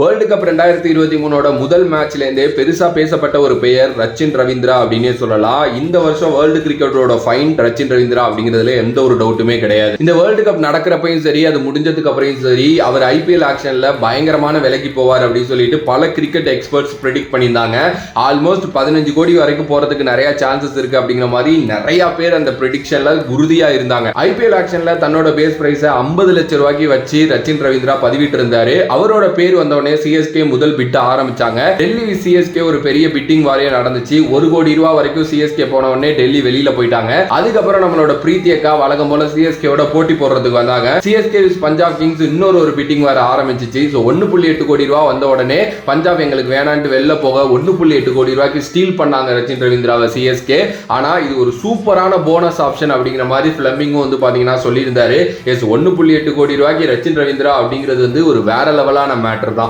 World cup 2023 முதல் மேட்ச்ல இருந்தே பெருசா பேசப்பட்ட ஒரு பெயர் ரச்சின் ரவீந்திரா அப்படின்னே சொல்லலாம். இந்த வருஷம் வேர்ல்டு கிரிக்கெட்டோட ஃபைன் ரச்சின் ரவீந்திரா அப்படிங்கிறதுல எந்த ஒரு டவுட்டுமே கிடையாது. இந்த வேர்ல்டு கப் நடக்கிறப்பையும் சரி, அது முடிஞ்சதுக்கு அப்புறம் சரி, அவர் ஐபிஎல் ஆக்ஷன்ல பயங்கரமான விலைக்கு போவார் அப்படின்னு சொல்லிட்டு பல கிரிக்கெட் எக்ஸ்பர்ட்ஸ் ப்ரெடிக்ட் பண்ணியிருந்தாங்க. ஆல்மோஸ்ட் 15 கோடி வரைக்கும் போறதுக்கு நிறைய சான்சஸ் இருக்கு அப்படிங்கிற மாதிரி நிறைய பேர் அந்த ப்ரெடிக்ஷன்ல உறுதியா இருந்தாங்க. ஐபிஎல் ஆக்ஷன்ல தன்னோட பேஸ் பிரைஸை 50 லட்சம் ரூபாய்க்கு வச்சு ரச்சின் ரவீந்திரா பதிவிட்டு இருந்தாரு. அவரோட பேர் வந்த சிஎஸ்கே முதல் பிட் ஆரம்பிச்சாங்க. டெல்லி சிஎஸ்கே ஒரு பெரிய பிட்டிங் வாரியா நடந்துச்சு. 1 கோடி ரூபாய் வரைக்கும் சிஎஸ்கே போன உடனே டெல்லி வெளியில போயிட்டாங்க. அதுக்கப்புறம் நம்மளோட பிரீத்தி அக்கா வழக்கம் போல சிஎஸ்கேவோட போட்டி போடுறதுக்கு வந்தாங்க. சிஎஸ்கே பஞ்சாப் கிங்ஸ் இன்னொரு பிட்டிங் வார ஆரம்பிச்சிச்சு. 1.8 கோடி ரூபாய் வந்த உடனே பஞ்சாப் எங்களுக்கு வேணான்ட்டு வெளில போக 1.8 கோடி ரூபாய்க்கு ஸ்டீல் பண்ணாங்க ரச்சின் ரவீந்திராவை சிஎஸ்கே. ஆனா இது ஒரு சூப்பரான போனஸ் ஆப்ஷன் அப்படிங்கிற மாதிரி பிளமிங்கும் வந்து பாத்தீங்கன்னா சொல்லியிருந்தாரு. 1.8 கோடி ரூபாய்க்கு ரச்சின் ரவீந்திரா அப்படிங்கிறது ஒரு வேற லெவலான மேட்டர் தான்.